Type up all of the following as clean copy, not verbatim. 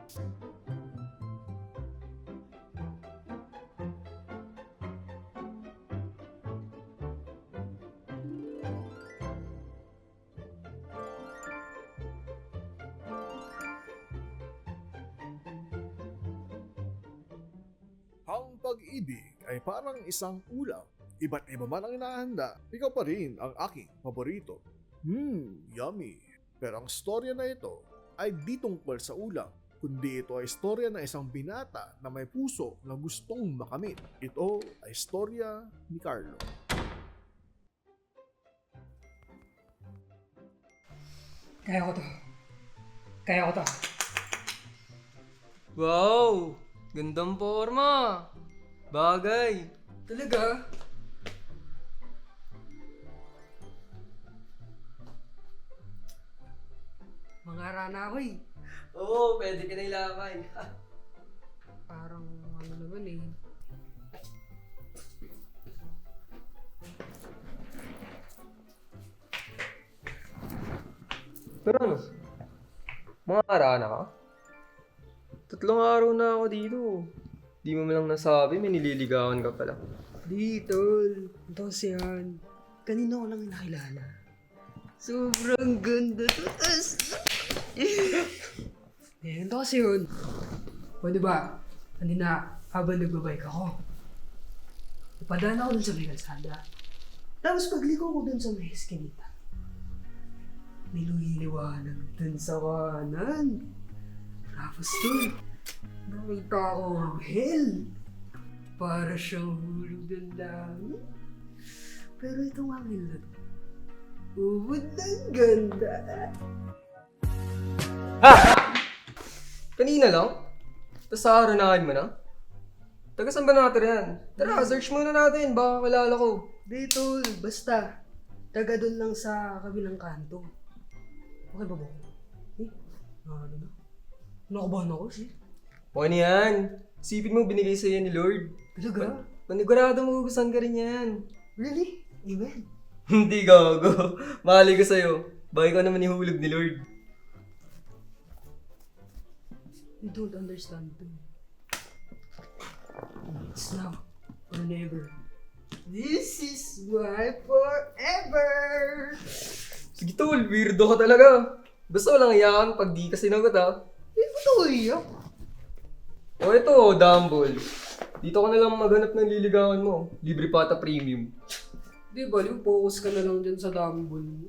Ang pag-ibig ay parang isang ulam. Iba't iba man ang inahanda, ikaw pa rin ang aking paborito. Yummy. Pero ang storya na ito ay di tungkol sa ulam, kundi ito ay istorya ng isang binata na may puso na gustong makamit. Ito ay istorya ni Carlo. Kaya ko to. Kaya ko to. Wow! Gandang forma! Bagay! Talaga? Mga rana ako eh. Oo, pwede ka na ilakay. Parang ano naman eh. Pero ano? Mga arana ka? 3 araw na ako dito. Di mo lang nasabi, may nililigawan ka pala. Dito. Ito kasi yan. Kanina ko lang nakilala. Sobrang ganda to. Ito kasi yun. O diba? Kanina habang nagbabike ako. Napadaan ako dun sa may kalsada. Tapos pagliko ko dun sa may eskinita. May lumiliwanag dun sa kanan. Tapos dun, nakita ko ang hell. Para siyang hulog ng langit. Pero itong angel na to, ubod ng ganda. Kanina lang? Tapos sa aranahan mo na? Taga saan ba natin yan? Tara, search muna natin, baka kilala ko. Dito, basta. Taga doon lang sa kabilang kanto. Okay ba ba? Ano na? Nakabahan ako siya. Okay na yan. Isipin mo, binigay sa'yo ni Lord. Talaga? Panigurado magugustuhan ka rin yan. Really? Amen. Hindi gago. Mahali ko sa'yo. Bakit ka naman ihulog ni Lord? You don't understand too. It's now or never. This is my forever! Sige tol, weirdo ka talaga. Basta walang iyakan pag di ka sinagot ha. Hindi ko ito iyak. O ito, Dumble. Dito ka na lang maghanap ng liligawan mo. Libre pata premium. Di ba, focus ka na lang dyan sa dumbbell mo.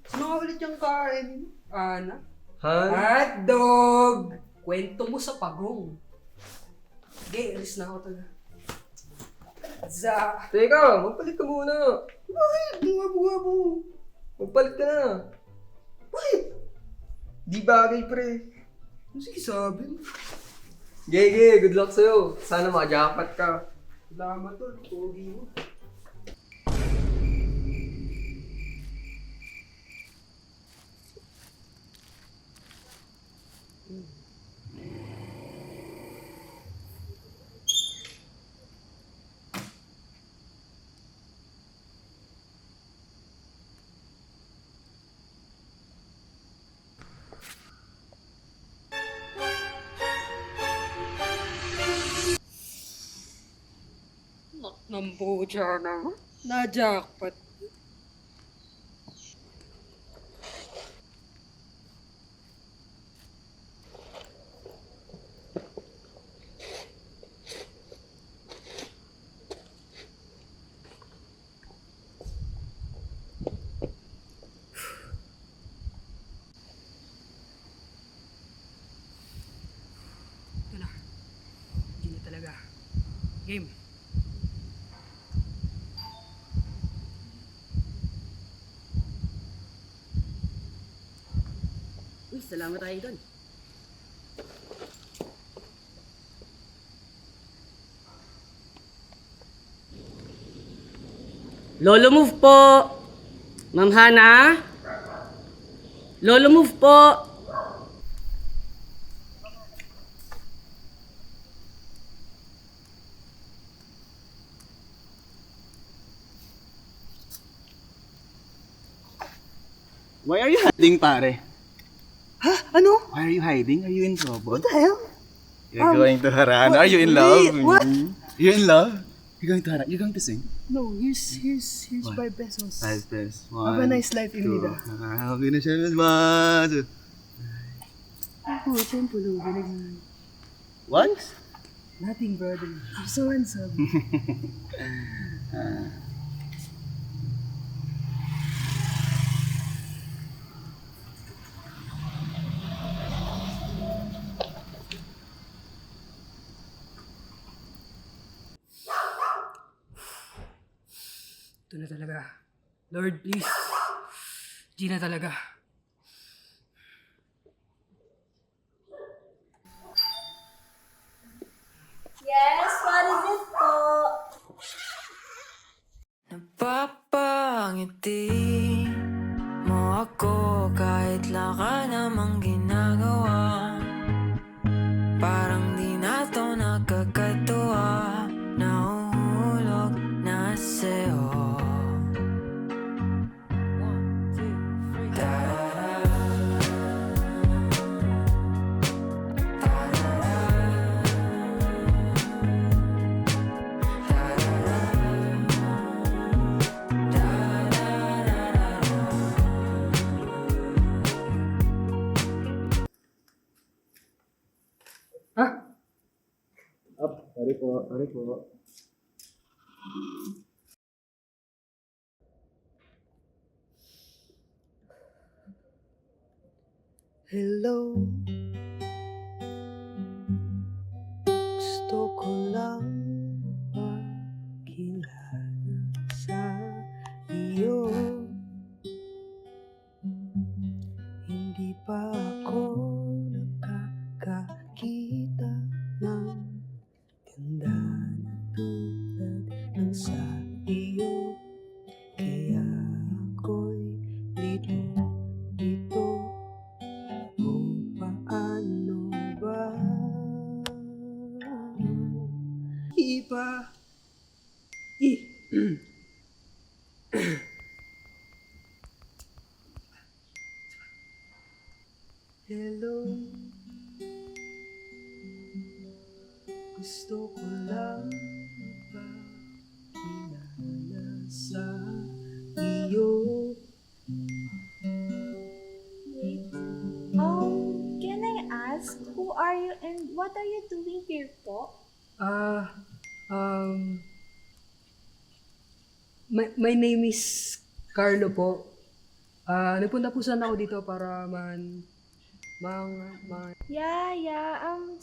Sino nga ulit yung kain? Ana? Han? Hotdog! Kwento mo sa pagong. Okay, alis na ako talaga. Za! Teka, magpalit ka muna. Bakit? Bunga-bunga mo. Magpalit ka na. Bakit? Di bagay pre. Sige, sabi mo. Gege, good luck sa'yo. Sana makajackpot ka. Salamat tol, pogi mo. Nampucha na. Na-jackpot. Ito na. Hindi na talaga. Game. Uy, salamat tayo doon. Lolo move po! Ma'am Hana? Lolo move po! Why are you hiding, pare? Ha? Ano? Why are you hiding? Are you in trouble? What the hell? You're going to Harana. Are you in wait, love? what? You're in love? You're going to Harana. You're going to sing? No, here's What? 5 pesos. 5 pesos. Have a nice life, Emida. Happy na siya. Mas. Oh, temple, What? Nothing, brother. You're so handsome. Ito na talaga. Lord, please. G na talaga. Yes, what is it po? Napapangiti mo ako kahit laka namang ginagawa. Parang di na to nakakatuwa. Nahuhulog na sa'yo. Ha? Sorry po. Hello. Gusto ko lang makilala sa iyo. Hindi pa ako nakakakita ng ganda na tulad ng sa iyo. Kaya ako'y dito. O paano ba Hello. Gusto ko lang makilala sa iyo. Wait. Can I ask, who are you and what are you doing here po? My name is Carlo po. Nagpunta po sana ako dito para Yeah.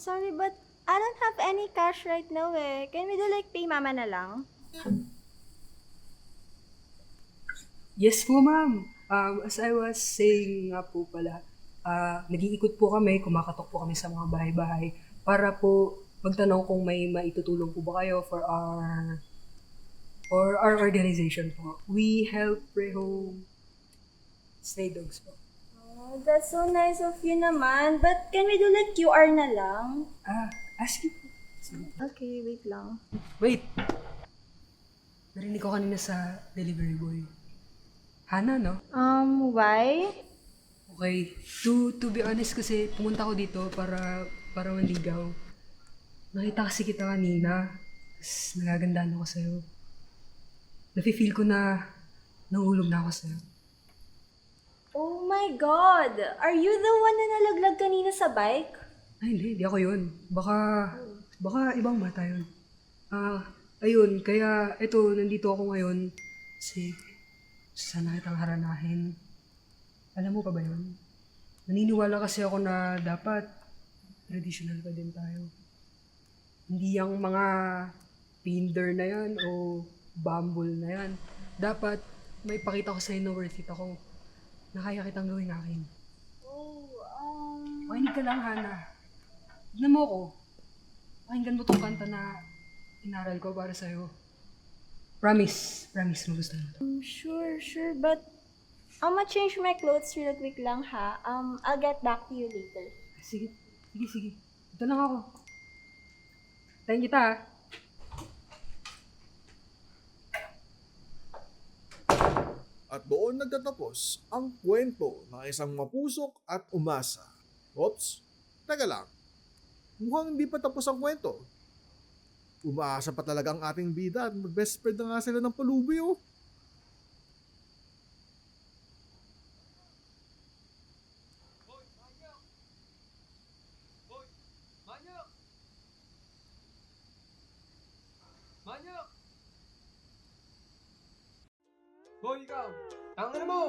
Sorry but I don't have any cash right now eh. Can we do like pay mama na lang? Yes po, ma'am. As I was saying nga po pala, nag-iikot po kami, kumakatok po kami sa mga bahay-bahay para po magtanong kung may maitutulong po ba kayo for our organization po. We help rehome stray dogs po. Oh, that's so nice of you naman. But can we do like QR na lang? Ask you po. Sige. Okay, wait lang. Wait! Narinig ko kanina sa delivery boy. Hana, no? Why? Okay. To be honest kasi pumunta ko dito para manligaw. Nakita kasi kita kanina. Tapos nagagandahan ako sa'yo. Nafe-feel ko na nahulog na ako sa'yo. Oh my God! Are you the one na nalaglag kanina sa bike? Ay, hindi ako yun. Baka ibang bata yun. Ayun, kaya eto, nandito ako ngayon. Kasi sana kitang haranahin. Alam mo pa ba yun? Naniniwala kasi ako na dapat traditional pa din tayo. Hindi yung mga Tinder na yan o Bumble na yan. Dapat may pakita ko sa'yo na worth it ako. Na kaya kitang gawin akin. Makinig ka lang, Hana. Tignan mo ako. Pakinggan mo tong kanta na inaral ko para sa'yo. Promise magustuhan mo. Sure, but I'm gonna change my clothes real quick lang ha. I'll get back to you later. Sige. Ito lang ako. Tayin kita, ha. At At doon nagtatapos ang kwento ng isang mapusok at umasa. Oops, teka lang. Mukhang hindi pa tapos ang kwento. Umaasa pa talaga ang ating bida at mag-best friend na nga sila ng palubi oh. Manyak! Manyak! Hoy, ikaw! Tangan mo!